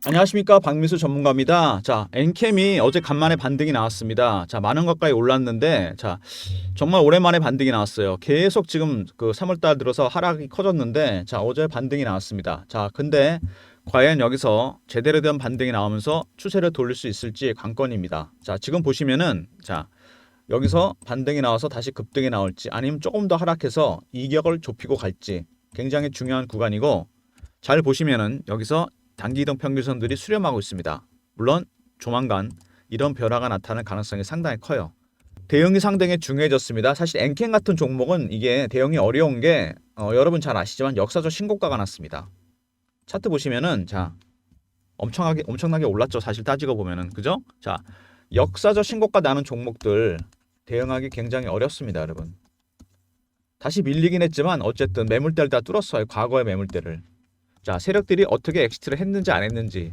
안녕하십니까, 박미수 전문가입니다. 자, 엔캠이 어제 간만에 반등이 나왔습니다. 자, 많은 가까이 올랐는데, 자, 정말 오랜만에 반등이 나왔어요. 계속 지금 그 3월달 들어서 하락이 커졌는데, 자, 어제 반등이 나왔습니다. 자, 근데 과연 여기서 제대로 된 반등이 나오면서 추세를 돌릴 수 있을지 관건입니다. 자, 지금 보시면은, 자, 여기서 반등이 나와서 다시 급등이 나올지, 아니면 조금 더 하락해서 이격을 좁히고 갈지 굉장히 중요한 구간이고, 잘 보시면은 여기서 단기 이동 평균선들이 수렴하고 있습니다. 물론 조만간 이런 변화가 나타날 가능성이 상당히 커요. 대응이 상당히 중요해졌습니다. 사실 엔캠 같은 종목은 이게 대응이 어려운 게 여러분 잘 아시지만 역사적 신고가가 났습니다. 차트 보시면은 자, 엄청나게 올랐죠. 사실 따지고 보면은, 그죠? 자, 역사적 신고가 나는 종목들 대응하기 굉장히 어렵습니다, 여러분. 다시 밀리긴 했지만 어쨌든 매물대를 다 뚫었어요. 과거의 매물대를. 자, 세력들이 어떻게 엑시트를 했는지 안 했는지,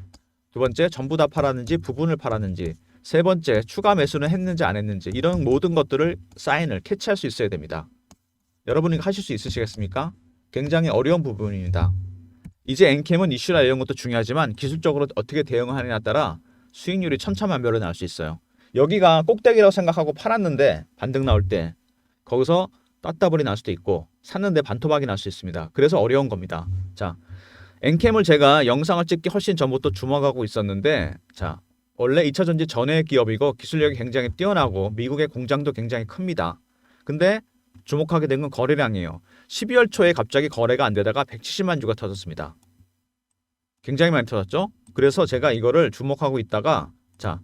두 번째 전부 다 팔았는지 부분을 팔았는지, 세 번째 추가 매수는 했는지 안 했는지, 이런 모든 것들을 사인을 캐치할 수 있어야 됩니다. 여러분이 하실 수 있으시겠습니까? 굉장히 어려운 부분입니다. 이제 엔캠은 이슈나 이런 것도 중요하지만 기술적으로 어떻게 대응하느냐에 따라 수익률이 천차만별로 날 수 있어요. 여기가 꼭대기라고 생각하고 팔았는데 반등 나올 때 거기서 따따블이 날 수도 있고, 샀는데 반토막이 날 수 있습니다. 그래서 어려운 겁니다. 자, 엔캠을 제가 영상을 찍기 훨씬 전부터 주목하고 있었는데, 자, 원래 2차 전지 전해 기업이고 기술력이 굉장히 뛰어나고 미국의 공장도 굉장히 큽니다. 근데 주목하게 된 건 거래량이에요. 12월 초에 갑자기 거래가 안 되다가 170만 주가 터졌습니다. 굉장히 많이 터졌죠? 그래서 제가 이거를 주목하고 있다가, 자,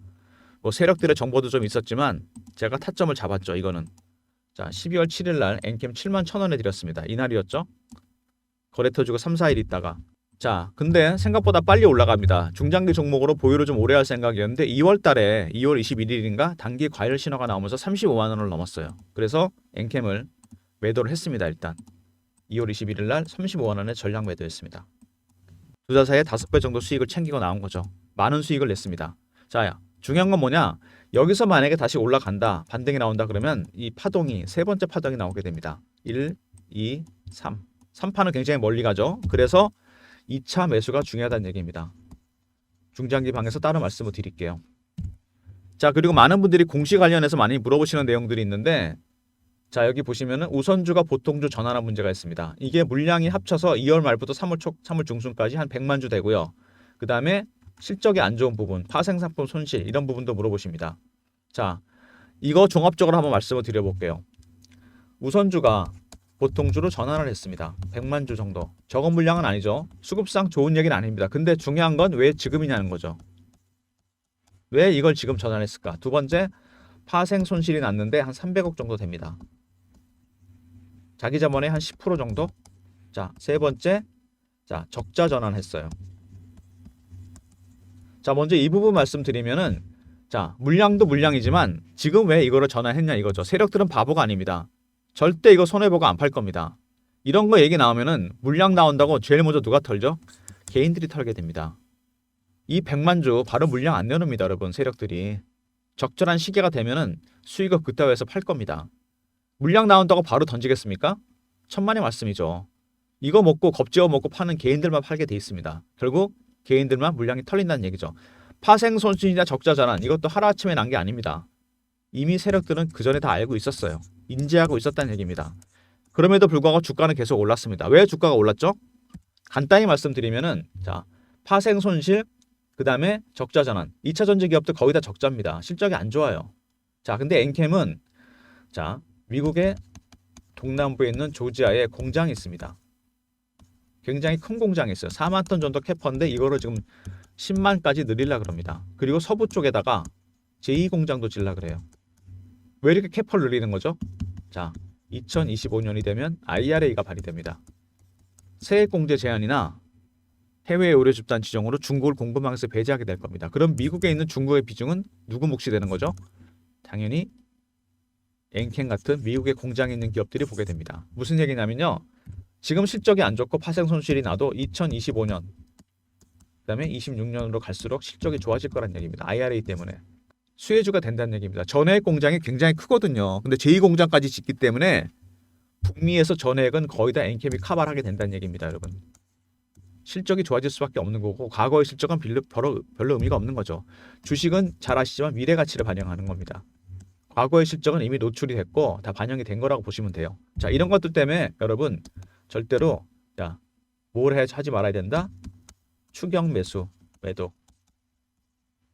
뭐 세력들의 정보도 좀 있었지만 제가 타점을 잡았죠. 이거는. 자, 12월 7일 날 엔캠 7만 1,000원에 드렸습니다. 이날이었죠? 거래 터지고 3, 4일 있다가. 자, 근데 생각보다 빨리 올라갑니다. 중장기 종목으로 보유를 좀 오래 할 생각이었는데 2월 달에 2월 21일인가 단기 과열 신호가 나오면서 35만 원을 넘었어요. 그래서 엔캠을 매도를 했습니다. 일단 2월 21일 날 35만 원에 전량 매도했습니다. 투자사의 5배 정도 수익을 챙기고 나온 거죠. 많은 수익을 냈습니다. 자, 중요한 건 뭐냐? 여기서 만약에 다시 올라간다, 반등이 나온다 그러면 이 파동이 세 번째 파동이 나오게 됩니다. 1, 2, 3. 3파는 굉장히 멀리 가죠. 그래서 2차 매수가 중요하다는 얘기입니다. 중장기 방에서 따로 말씀을 드릴게요. 자, 그리고 많은 분들이 공시 관련해서 많이 물어보시는 내용들이 있는데, 자, 여기 보시면은 우선주가 보통주 전환한 문제가 있습니다. 이게 물량이 합쳐서 2월 말부터 3월 중순까지 한 100만 주 되고요. 그 다음에 실적이 안 좋은 부분, 파생상품 손실, 이런 부분도 물어보십니다. 자, 이거 종합적으로 한번 말씀을 드려볼게요. 우선주가 보통주로 전환을 했습니다. 100만 주 정도. 적은 물량은 아니죠. 수급상 좋은 얘기는 아닙니다. 근데 중요한 건 왜 지금이냐는 거죠. 왜 이걸 지금 전환했을까? 두 번째, 파생 손실이 났는데 한 300억 정도 됩니다. 자기 자본의 한 10% 정도? 자, 세 번째, 자, 적자 전환했어요. 자, 먼저 이 부분 말씀드리면은, 자, 물량도 물량이지만 지금 왜 이거를 전환했냐 이거죠. 세력들은 바보가 아닙니다. 절대 이거 손해보고 안 팔 겁니다. 이런 거 얘기 나오면은 물량 나온다고 제일 먼저 누가 털죠? 개인들이 털게 됩니다. 이 100만 주 바로 물량 안 내놓습니다, 여러분. 세력들이 적절한 시기가 되면은 수익을 그따위에서 팔 겁니다. 물량 나온다고 바로 던지겠습니까? 천만의 말씀이죠. 이거 먹고 겁지어 먹고 파는 개인들만 팔게 돼 있습니다. 결국 개인들만 물량이 털린다는 얘기죠. 파생 손실이나 적자 전환, 이것도 하루아침에 난 게 아닙니다. 이미 세력들은 그 전에 다 알고 있었어요. 인지하고 있었다는 얘기입니다. 그럼에도 불구하고 주가는 계속 올랐습니다. 왜 주가가 올랐죠? 간단히 말씀드리면은, 자, 파생 손실, 그 다음에 적자 전환. 2차 전지 기업도 거의 다 적자입니다. 실적이 안 좋아요. 자, 근데 엔캠은, 자, 미국의 동남부에 있는 조지아에 공장이 있습니다. 굉장히 큰 공장이 있어요. 4만 톤 정도 캐퍼인데 이거를 지금 10만까지 늘리려고 그럽니다. 그리고 서부 쪽에다가 제2공장도 질라 그래요. 왜 이렇게 캐퍼를 늘리는 거죠? 자, 2025년이 되면 IRA가 발의됩니다. 세액공제 제한이나 해외 의료 집단 지정으로 중국을 공급망에서 배제하게 될 겁니다. 그럼 미국에 있는 중국의 비중은 누구 몫이 되는 거죠? 당연히 엔캠 같은 미국의 공장에 있는 기업들이 보게 됩니다. 무슨 얘기냐면요. 지금 실적이 안 좋고 파생 손실이 나도 2025년, 그다음에 26년으로 갈수록 실적이 좋아질 거란 얘기입니다. IRA 때문에. 수혜주가 된다는 얘기입니다. 전해액 공장이 굉장히 크거든요. 근데 제2공장까지 짓기 때문에 북미에서 전해액은 거의 다 엔캠이 커버를 하게 된다는 얘기입니다, 여러분. 실적이 좋아질 수밖에 없는 거고 과거의 실적은 별로 의미가 없는 거죠. 주식은 잘 아시지만 미래 가치를 반영하는 겁니다. 과거의 실적은 이미 노출이 됐고 다 반영이 된 거라고 보시면 돼요. 자, 이런 것들 때문에 여러분 절대로 하지 말아야 된다. 추격 매수, 매도.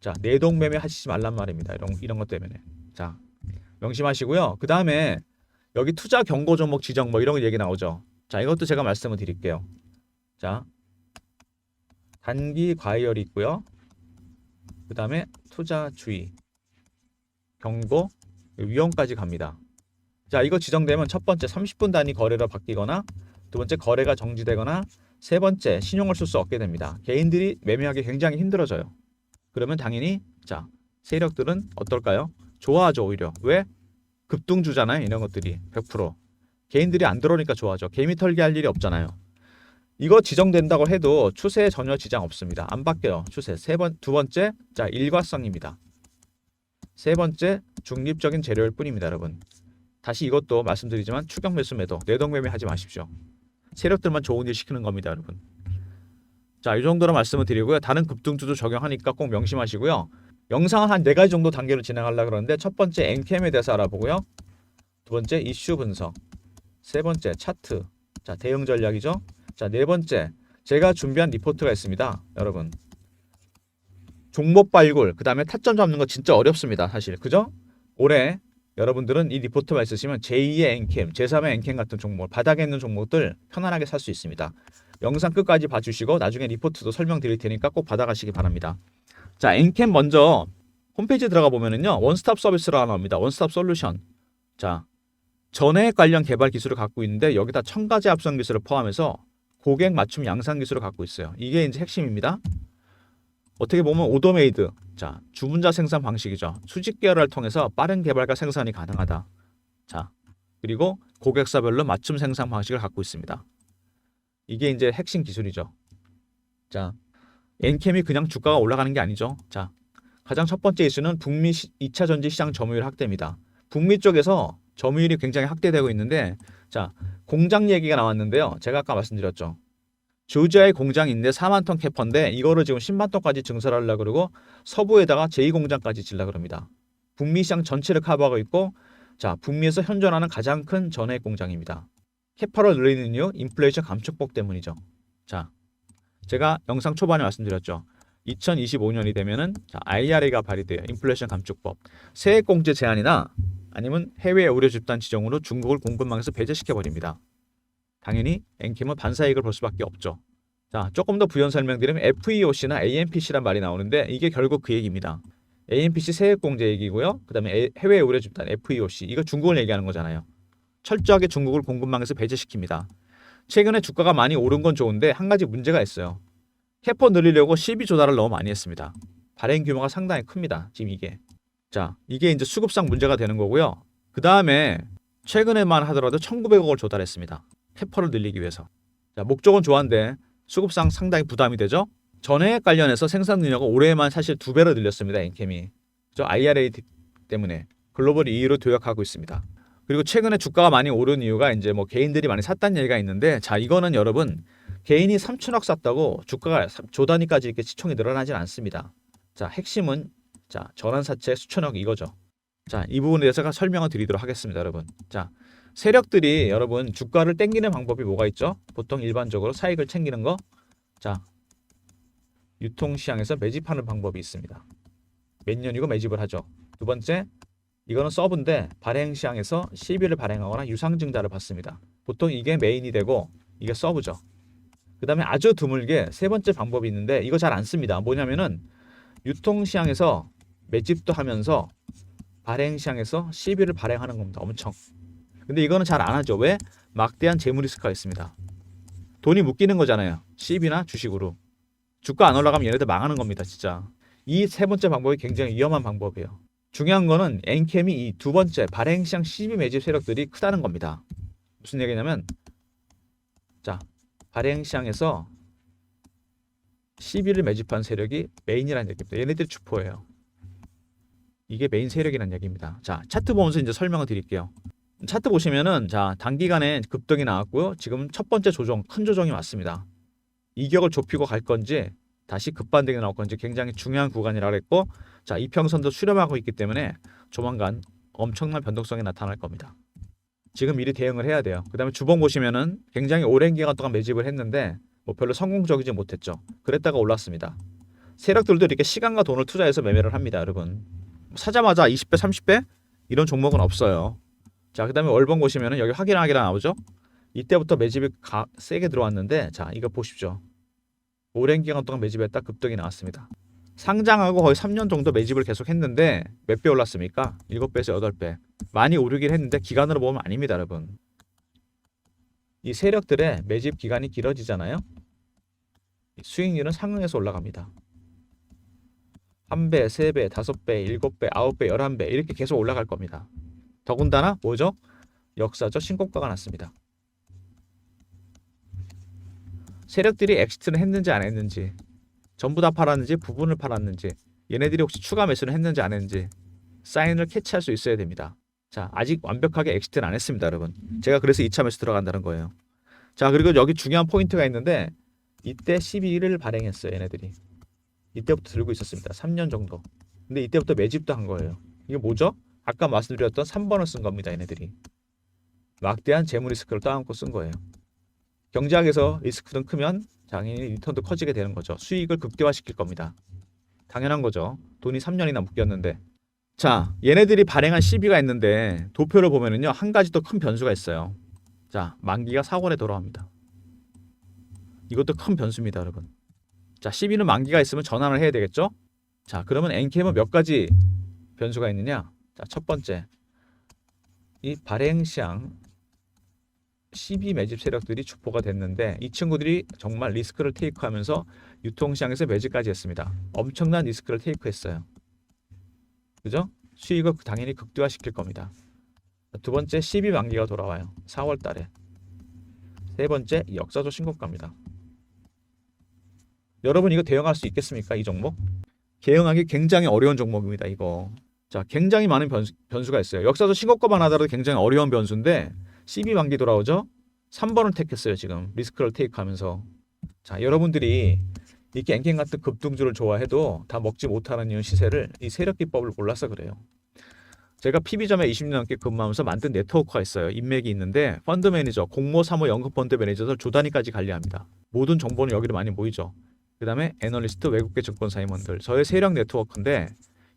자, 내동 매매 하시지 말란 말입니다. 이런 것 때문에. 자, 명심하시고요. 그 다음에 여기 투자 경고 종목 지정 뭐 이런 거 얘기 나오죠. 자, 이것도 제가 말씀을 드릴게요. 자, 단기 과열이 있고요. 그 다음에 투자 주의, 경고, 위험까지 갑니다. 자, 이거 지정되면 첫 번째 30분 단위 거래로 바뀌거나 두 번째 거래가 정지되거나 세 번째 신용을 쓸 수 없게 됩니다. 개인들이 매매하기 굉장히 힘들어져요. 그러면 당연히 자, 세력들은 어떨까요? 좋아하죠, 오히려. 왜? 급등주잖아요, 이런 것들이 100%. 개인들이 안 들어오니까 좋아하죠. 개미 털기 할 일이 없잖아요. 이거 지정된다고 해도 추세에 전혀 지장 없습니다. 안 바뀌어요, 추세. 두 번째, 자, 일과성입니다. 세 번째, 중립적인 재료일 뿐입니다, 여러분. 다시 이것도 말씀드리지만 추격 매수 매도, 내동 매매 하지 마십시오. 세력들만 좋은 일 시키는 겁니다, 여러분. 자, 이 정도로 말씀을 드리고요. 다른 급등주도 적용하니까 꼭 명심하시고요. 영상은 한 4가지 정도 단계로 진행하려고 그러는데 첫 번째 엔캠에 대해서 알아보고요. 두 번째 이슈 분석. 세 번째 차트. 자, 대응 전략이죠. 자, 네 번째 제가 준비한 리포트가 있습니다, 여러분. 종목 발굴, 그 다음에 타점 잡는 거 진짜 어렵습니다, 사실. 그죠? 올해 여러분들은 이 리포트만 있으시면 제2의 엔캠, 제3의 엔캠 같은 종목, 바닥에 있는 종목들 편안하게 살 수 있습니다. 영상 끝까지 봐주시고 나중에 리포트도 설명드릴 테니까 꼭 받아가시기 바랍니다. 자, 엔캠 먼저 홈페이지 들어가 보면은요, 원스톱 서비스라고 나옵니다. 원스톱 솔루션. 자, 전해액 관련 개발 기술을 갖고 있는데 여기다 1000가지 합성 기술을 포함해서 고객 맞춤 양산 기술을 갖고 있어요. 이게 이제 핵심입니다. 어떻게 보면 오토메이드, 자, 주문자 생산 방식이죠. 수직 계열을 통해서 빠른 개발과 생산이 가능하다. 자, 그리고 고객사별로 맞춤 생산 방식을 갖고 있습니다. 이게 이제 핵심 기술이죠. 자, 엔캠이 그냥 주가가 올라가는 게 아니죠. 자, 가장 첫 번째 이슈는 북미 2차 전지 시장 점유율 확대입니다. 북미 쪽에서 점유율이 굉장히 확대되고 있는데, 자, 공장 얘기가 나왔는데요. 제가 아까 말씀드렸죠. 조지아에 공장이 있는데 4만 톤 캐퍼인데 이거를 지금 10만 톤까지 증설하려고 그러고 서부에다가 제2공장까지 지으려고 합니다. 북미 시장 전체를 커버하고 있고, 자, 북미에서 현존하는 가장 큰 전해액 공장입니다. 캐퍼를 늘리는 이유, 인플레이션 감축법 때문이죠. 자, 제가 영상 초반에 말씀드렸죠. 2025년이 되면은 IRA가 발의돼요. 인플레이션 감축법. 세액 공제 제한이나 아니면 해외 의료 집단 지정으로 중국을 공급망에서 배제시켜 버립니다. 당연히 엔캠은 반사이익을 볼 수밖에 없죠. 자, 조금 더 부연 설명드리면 FEOC나 AMPC란 말이 나오는데 이게 결국 그 얘기입니다. AMPC 세액 공제 얘기고요. 그다음에 해외 의료 집단 FEOC, 이거 중국을 얘기하는 거잖아요. 철저하게 중국을 공급망에서 배제시킵니다. 최근에 주가가 많이 오른 건 좋은데 한 가지 문제가 있어요. 캐퍼 늘리려고 시비 조달을 너무 많이 했습니다. 발행 규모가 상당히 큽니다, 지금 이게. 자, 이게 이제 수급상 문제가 되는 거고요. 그 다음에 최근에만 하더라도 1900억을 조달했습니다. 캐퍼를 늘리기 위해서. 자, 목적은 좋은데 수급상 상당히 부담이 되죠. 전해액 관련해서 생산 능력을 올해만 사실 2배로 늘렸습니다, 엔캠이. IRA 때문에 글로벌 2위로 도약하고 있습니다. 그리고 최근에 주가가 많이 오른 이유가 이제 뭐 개인들이 많이 샀다는 얘기가 있는데, 자, 이거는 여러분 개인이 3천억 샀다고 주가가 조 단위까지 이렇게 시총이 늘어나진 않습니다. 자, 핵심은 자, 전환사채 수천억 이거죠. 자, 이 부분에 대해서 제가 설명을 드리도록 하겠습니다, 여러분. 자, 세력들이 여러분 주가를 땡기는 방법이 뭐가 있죠? 보통 일반적으로 사익을 챙기는 거. 자, 유통시장에서 매집하는 방법이 있습니다. 몇 년이고 매집을 하죠. 두 번째, 이거는 서브인데 발행시장에서 시비를 발행하거나 유상증자를 받습니다. 보통 이게 메인이 되고 이게 서브죠. 그 다음에 아주 드물게 세 번째 방법이 있는데 이거 잘 안 씁니다. 뭐냐면은 유통시장에서 매집도 하면서 발행시장에서 시비를 발행하는 겁니다. 엄청. 근데 이거는 잘 안 하죠. 왜? 막대한 재무 리스크가 있습니다. 돈이 묶이는 거잖아요. 시비나 주식으로. 주가 안 올라가면 얘네들 망하는 겁니다, 진짜. 이 세 번째 방법이 굉장히 위험한 방법이에요. 중요한 거는 엔캠이 이 두 번째 발행시장 시비 매집 세력들이 크다는 겁니다. 무슨 얘기냐면, 자, 발행시장에서 시비를 매집한 세력이 메인이라는 얘기입니다. 얘네들이 주포예요. 이게 메인 세력이라는 얘기입니다. 자, 차트 보면서 이제 설명을 드릴게요. 차트 보시면은 자, 단기간에 급등이 나왔고요. 지금 첫 번째 조정, 큰 조정이 왔습니다. 이격을 좁히고 갈 건지 다시 급반등이 나올 건지 굉장히 중요한 구간이라고 했고, 자, 이평선도 수렴하고 있기 때문에 조만간 엄청난 변동성이 나타날 겁니다. 지금 미리 대응을 해야 돼요. 그 다음에 주봉 보시면은 굉장히 오랜 기간 동안 매집을 했는데 뭐 별로 성공적이지 못했죠. 그랬다가 올랐습니다. 세력들도 이렇게 시간과 돈을 투자해서 매매를 합니다, 여러분. 사자마자 20배, 30배 이런 종목은 없어요. 자, 그 다음에 월봉 보시면은 여기 확인하기라 나오죠. 이때부터 매집이 세게 들어왔는데, 자, 이거 보십시오. 오랜 기간 동안 매집했다 급등이 나왔습니다. 상장하고 거의 3년 정도 매집을 계속 했는데 몇 배 올랐습니까? 7배에서 8배. 많이 오르긴 했는데 기간으로 보면 아닙니다, 여러분. 이 세력들의 매집 기간이 길어지잖아요. 수익률은 상승해서 올라갑니다. 1배, 3배, 5배, 7배, 9배, 11배 이렇게 계속 올라갈 겁니다. 더군다나 뭐죠? 역사적 신고가가 났습니다. 세력들이 엑시트를 했는지 안 했는지, 전부 다 팔았는지 부분을 팔았는지, 얘네들이 혹시 추가 매수를 했는지 안 했는지 사인을 캐치할 수 있어야 됩니다. 자, 아직 완벽하게 엑시트는 안 했습니다, 여러분. 제가 그래서 2차 매수 들어간다는 거예요. 자, 그리고 여기 중요한 포인트가 있는데 이때 12일을 발행했어요, 얘네들이. 이때부터 들고 있었습니다. 3년 정도. 근데 이때부터 매집도 한 거예요. 이게 뭐죠? 아까 말씀드렸던 3번을 쓴 겁니다, 얘네들이. 막대한 재무 리스크를 떠안고 쓴 거예요. 경제학에서 리스크는 크면 당연히 리턴도 커지게 되는 거죠. 수익을 극대화시킬 겁니다. 당연한 거죠. 돈이 3년이나 묶였는데. 자, 얘네들이 발행한 시비가 있는데 도표를 보면은요, 한 가지 더 큰 변수가 있어요. 자, 만기가 4월에 돌아옵니다. 이것도 큰 변수입니다, 여러분. 자, 시비는 만기가 있으면 전환을 해야 되겠죠? 자, 그러면 엔캠은 몇 가지 변수가 있느냐? 자, 첫 번째, 이 발행 시장 시비 매집 세력들이 주포가 됐는데 이 친구들이 정말 리스크를 테이크하면서 유통시장에서 매집까지 했습니다. 엄청난 리스크를 테이크했어요. 그죠? 수익을 당연히 극대화시킬 겁니다. 두 번째, 시비 만기가 돌아와요. 4월 달에. 세 번째, 역사적 신고가입니다. 여러분 이거 대응할 수 있겠습니까? 이 종목? 대응하기 굉장히 어려운 종목입니다, 이거. 자, 굉장히 많은 변수가 있어요. 역사적 신고가만 하더라도 굉장히 어려운 변수인데 CB 만기 돌아오죠? 3번을 택했어요, 지금. 리스크를 테이크하면서. 자, 여러분들이 이렇게 엔캠 같은 급등주를 좋아해도 다 먹지 못하는 이유 시세를 이 세력 기법을 몰라서 그래요. 제가 PB점에 20년 넘게 근무하면서 만든 네트워크가 있어요. 인맥이 있는데 펀드 매니저, 공모, 사모, 연금 펀드 매니저들 조 단위까지 관리합니다. 모든 정보는 여기로 많이 모이죠. 그 다음에 애널리스트, 외국계 증권사 임원들, 저의 세력 네트워크인데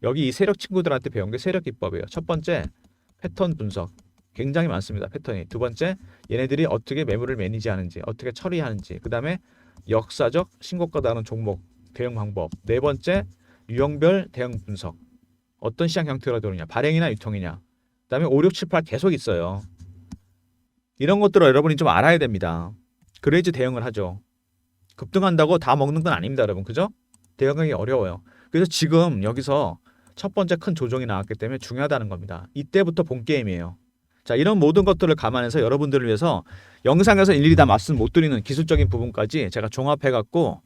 여기 이 세력 친구들한테 배운 게 세력 기법이에요. 첫 번째, 패턴 분석. 굉장히 많습니다, 패턴이. 두 번째, 얘네들이 어떻게 매물을 매니지하는지, 어떻게 처리하는지. 그 다음에 역사적 신고가 다른 종목 대응 방법. 네 번째, 유형별 대응 분석. 어떤 시장 형태로 들어오느냐, 발행이나 유통이냐. 그 다음에 5, 6, 7, 8 계속 있어요. 이런 것들을 여러분이 좀 알아야 됩니다. 그래야지 대응을 하죠. 급등한다고 다 먹는 건 아닙니다, 여러분. 그죠? 대응하기 어려워요. 그래서 지금 여기서 첫 번째 큰 조정이 나왔기 때문에 중요하다는 겁니다. 이때부터 본 게임이에요. 자, 이런 모든 것들을 감안해서 여러분들을 위해서 영상에서 일일이 다 말씀 못 드리는 기술적인 부분까지 제가 종합해갖고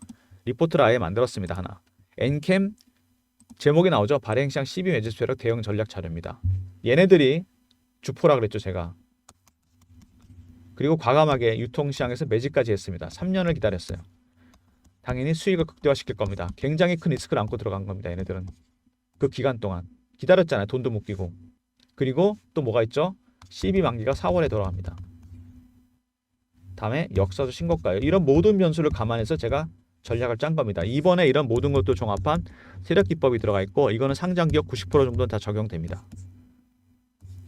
리포트를 아예 만들었습니다, 하나. 엔캠 제목이 나오죠. 발행시장 12 매집 세력 대응 전략 자료입니다. 얘네들이 주포라 그랬죠, 제가. 그리고 과감하게 유통시장에서 매집까지 했습니다. 3년을 기다렸어요. 당연히 수익을 극대화시킬 겁니다. 굉장히 큰 리스크를 안고 들어간 겁니다, 얘네들은. 그 기간 동안 기다렸잖아요. 돈도 못 끼고. 그리고 또 뭐가 있죠? CB 만기가 4월에 돌아갑니다. 다음에 역사적 신고가예요. 이런 모든 변수를 감안해서 제가 전략을 짠 겁니다. 이번에 이런 모든 것도 종합한 세력 기법이 들어가 있고 이거는 상장 기업 90% 정도는 다 적용됩니다.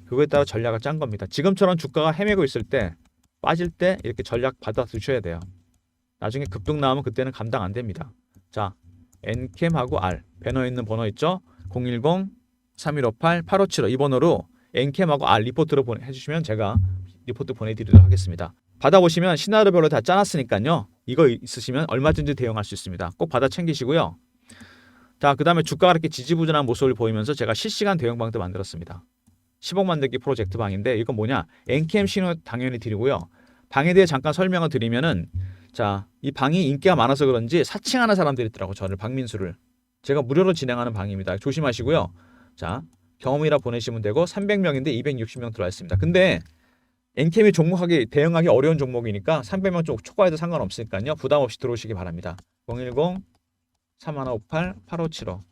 그거에 따라 전략을 짠 겁니다. 지금처럼 주가가 헤매고 있을 때, 빠질 때 이렇게 전략 받아 두셔야 돼요. 나중에 급등 나오면 그때는 감당 안 됩니다. 자, 엔캠하고 R 배너에 있는 번호 있죠? 010-3158-8575 이 번호로 엔캠하고 R 리포트로 해주시면 제가 리포트 보내드리도록 하겠습니다. 받아보시면 시나리오별로 다 짜놨으니까요. 이거 있으시면 얼마든지 대응할 수 있습니다. 꼭 받아 챙기시고요. 자, 그 다음에 주가가 이렇게 지지부진한 모습을 보이면서 제가 실시간 대응방도 만들었습니다. 10억 만들기 프로젝트 방인데 이건 뭐냐? 엔캠 신호 당연히 드리고요. 방에 대해 잠깐 설명을 드리면은, 자, 이 방이 인기가 많아서 그런지 사칭하는 사람들이 있더라고, 저를, 박민수를. 제가 무료로 진행하는 방입니다. 조심하시고요. 자, 경험이라 보내시면 되고 300명인데 260명 들어와 있습니다. 근데 엔캠이 종목하기 대응하기 어려운 종목이니까 300명 쪽 초과해도 상관없으니까요. 부담 없이 들어오시기 바랍니다. 010-3158-8575.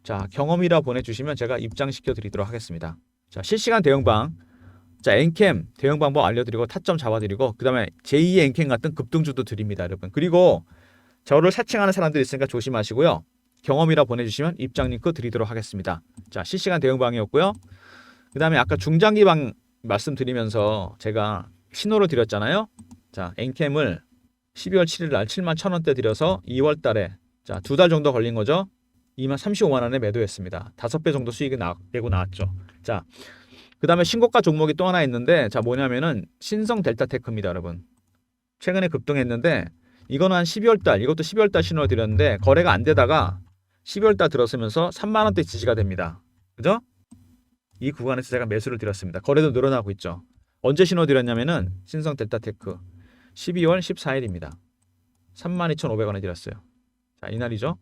자, 경험이라 보내주시면 제가 입장시켜 드리도록 하겠습니다. 자, 실시간 대응방. 자, 엔캠 대응 방법 알려드리고 타점 잡아드리고 그 다음에 제2의 엔캠 같은 급등주도 드립니다, 여러분. 그리고 저를 사칭하는 사람들이 있으니까 조심하시고요. 경험이라 보내주시면 입장 링크 드리도록 하겠습니다. 자, 실시간 대응방이었고요. 그 다음에 아까 중장기방 말씀드리면서 제가 신호를 드렸잖아요. 자, 엔캠을 12월 7일 날 71,000원대 드려서 2월 달에 자, 2달 정도 걸린 거죠. 35만 원에 매도했습니다. 5배 정도 수익이 내고 나왔죠. 자, 그 다음에 신고가 종목이 또 하나 있는데 자, 뭐냐면은 신성 델타테크입니다, 여러분. 최근에 급등했는데 이거는 한 12월 달, 이것도 12월 달 신호를 드렸는데 거래가 안 되다가 12월 달 들어서면서 3만 원대 지지가 됩니다. 그죠? 이 구간에서 제가 매수를 드렸습니다. 거래도 늘어나고 있죠. 언제 신호 드렸냐면은 신성 델타테크 12월 14일입니다. 32,500원에 드렸어요. 자, 이날이죠.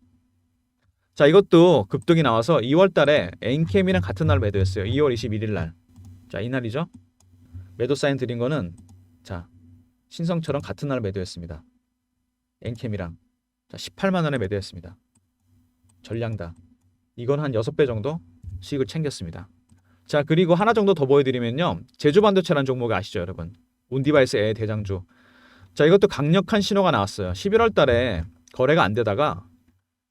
자, 이것도 급등이 나와서 2월 달에 엔캠이랑 같은 날 매도했어요. 2월 21일 날. 자, 이날이죠. 매도 사인 드린 거는 자, 신성처럼 같은 날 매도했습니다. 엔캠이랑 자, 18만 원에 매도했습니다. 전량다. 이건 한 6배 정도 수익을 챙겼습니다. 자, 그리고 하나 정도 더 보여드리면요. 제주반도체라는 종목이 아시죠, 여러분? 온디바이스의 대장주. 자, 이것도 강력한 신호가 나왔어요. 11월 달에 거래가 안 되다가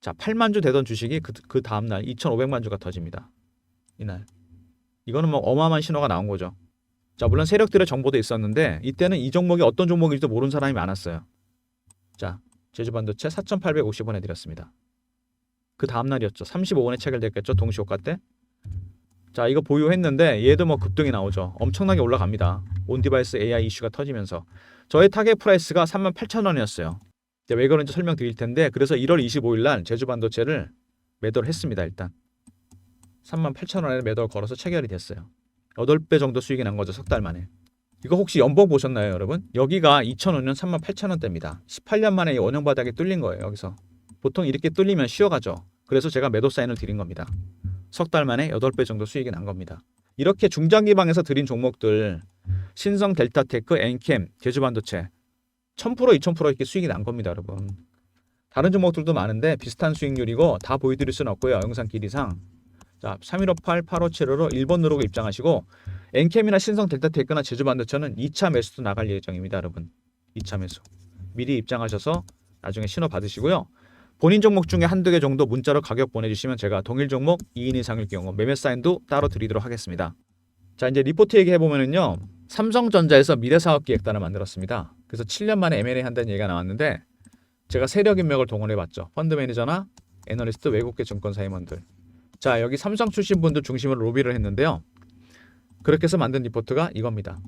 자, 8만 주 되던 주식이 그 다음 날 2,500만 주가 터집니다. 이날. 이거는 뭐 어마어마한 신호가 나온 거죠. 자, 물론 세력들의 정보도 있었는데 이때는 이 종목이 어떤 종목인지도 모르는 사람이 많았어요. 자, 제주반도체 4,850원에 드렸습니다. 그 다음 날이었죠. 35원에 체결됐겠죠. 동시효과 때. 자, 이거 보유했는데 얘도 뭐 급등이 나오죠. 엄청나게 올라갑니다. 온디바이스 AI 이슈가 터지면서. 저의 타겟 프라이스가 38,000원이었어요. 왜 그런지 설명드릴 텐데 그래서 1월 25일 날 제주반도체를 매도를 했습니다. 일단 38,000원에 매도를 걸어서 체결이 됐어요. 8배 정도 수익이 난 거죠. 석 달 만에. 이거 혹시 연봉 보셨나요, 여러분? 여기가 2005년 38,000원대입니다. 18년 만에 이 원형 바닥이 뚫린 거예요. 여기서. 보통 이렇게 뚫리면 쉬어가죠. 그래서 제가 매도 사인을 드린 겁니다. 석 달 만에 8배 정도 수익이 난 겁니다. 이렇게 중장기방에서 드린 종목들 신성 델타테크, 엔캠, 제주반도체 1000%, 2000% 이렇게 수익이 난 겁니다, 여러분. 다른 종목들도 많은데 비슷한 수익률이고 다 보여드릴 수는 없고요. 영상 길이상. 자, 3158, 8575로 1번 누르고 입장하시고 엔캠이나 신성 델타테크나 제주반도체는 2차 매수도 나갈 예정입니다, 여러분. 2차 매수. 미리 입장하셔서 나중에 신호 받으시고요. 본인 종목 중에 한두 개 정도 문자로 가격 보내주시면 제가 동일 종목 2인 이상일 경우 매매 사인도 따로 드리도록 하겠습니다. 자, 이제 리포트 얘기해보면은요. 삼성전자에서 미래사업기획단을 만들었습니다. 그래서 7년 만에 M&A 한다는 얘기가 나왔는데 제가 세력 인맥을 동원해봤죠. 펀드 매니저나 애널리스트, 외국계 증권사 임원들. 자, 여기 삼성 출신 분들 중심으로 로비를 했는데요. 그렇게 해서 만든 리포트가 이겁니다.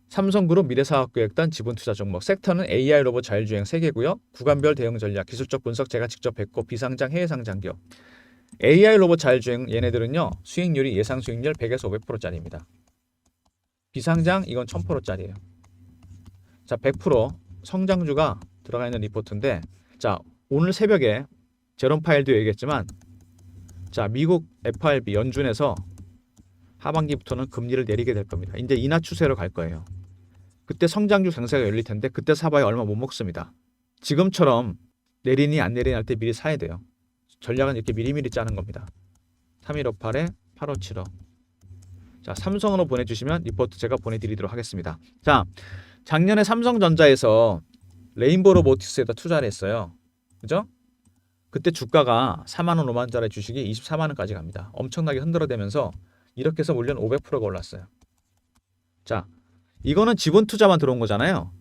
삼성그룹 미래사업기획단 지분투자 종목. 섹터는 AI 로봇 자율주행 3개고요. 구간별 대응 전략, 기술적 분석 제가 직접 했고 비상장 해외 상장 기업. AI 로봇 자율주행 얘네들은요. 수익률이 예상 수익률 100에서 500%짜리입니다. 비상장 이건 1000%짜리예요. 자, 100% 성장주가 들어가 있는 리포트인데 자, 오늘 새벽에 제롬 파일도 얘기했지만 자, 미국 FRB 연준에서 하반기부터는 금리를 내리게 될 겁니다. 이제 인하 추세로 갈 거예요. 그때 성장주 강세가 열릴 텐데 그때 사봐야 얼마 못 먹습니다. 지금처럼 내리니 안 내리니 할 때 미리 사야 돼요. 전략은 이렇게 미리미리 짜는 겁니다. 3158에 8575. 자, 삼성으로 보내주시면 리포트 제가 보내드리도록 하겠습니다. 자, 작년에 삼성전자에서 레인보우 로보틱스에다 투자를 했어요. 그죠? 그때 주가가 4만 원, 5만 원짜리 주식이 24만 원까지 갑니다. 엄청나게 흔들어대면서 이렇게 해서 물론 500%가 올랐어요. 자, 이거는 지분 투자만 들어온 거잖아요.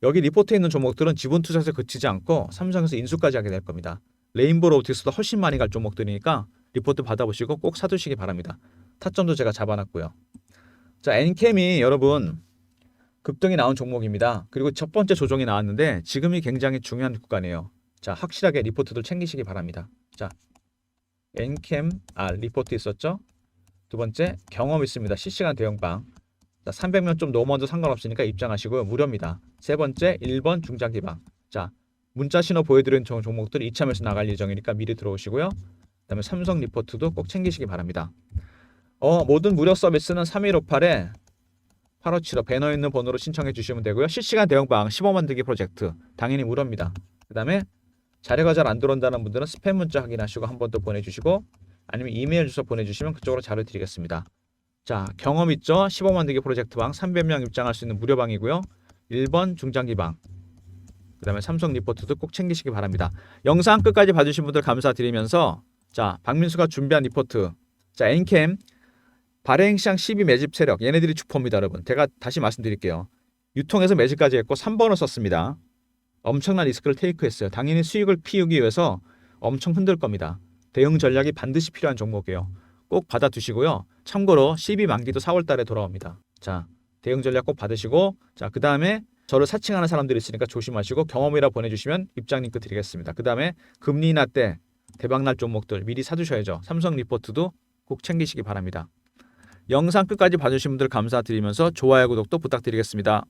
여기 리포트에 있는 종목들은 지분 투자에서 그치지 않고 삼성에서 인수까지 하게 될 겁니다. 레인보우 로보틱스보다 훨씬 많이 갈 종목들이니까 리포트 받아보시고 꼭 사두시기 바랍니다. 타점도 제가 잡아놨고요. 자, 엔캠이 여러분 급등이 나온 종목입니다. 그리고 첫 번째 조정이 나왔는데 지금이 굉장히 중요한 구간이에요. 자, 확실하게 리포트들 챙기시기 바랍니다. 자, 엔캠 리포트 있었죠? 두 번째 경험 있습니다. 실시간 대응방. 자, 300명 좀 넘어도 상관없으니까 입장하시고요. 무료입니다. 세 번째 1번 중장기방. 자, 문자 신호 보여드린 종목들 2차 매수 나갈 예정이니까 미리 들어오시고요. 그다음에 삼성 리포트도 꼭 챙기시기 바랍니다. 모든 무료 서비스는 3158에 8575 배너 있는 번호로 신청해 주시면 되고요. 실시간 대응방 15 만들기 프로젝트 당연히 무료입니다. 그 다음에 자료가 잘 안 들어온다는 분들은 스팸 문자 확인하시고 한 번 더 보내주시고 아니면 이메일 주소 보내주시면 그쪽으로 자료 드리겠습니다. 자, 경험 있죠? 15 만들기 프로젝트 방 300명 입장할 수 있는 무료 방이고요. 1번 중장기 방, 그 다음에 삼성 리포트도 꼭 챙기시기 바랍니다. 영상 끝까지 봐주신 분들 감사드리면서 자, 박민수가 준비한 리포트. 자, 엔캠 발행시장 12 매집 세력 얘네들이 주포입니다. 여러분 제가 다시 말씀드릴게요. 유통에서 매집까지 했고 3번을 썼습니다. 엄청난 리스크를 테이크했어요. 당연히 수익을 피우기 위해서 엄청 흔들 겁니다. 대응 전략이 반드시 필요한 종목이에요. 꼭 받아두시고요. 참고로 12 만기도 4월 달에 돌아옵니다. 자, 대응 전략 꼭 받으시고 자, 그 다음에 저를 사칭하는 사람들이 있으니까 조심하시고 경험이라 보내주시면 입장 링크 드리겠습니다. 그 다음에 금리 인하 때 대박날 종목들 미리 사두셔야죠. 삼성 리포트도 꼭 챙기시기 바랍니다. 영상 끝까지 봐주신 분들 감사드리면서 좋아요, 구독도 부탁드리겠습니다.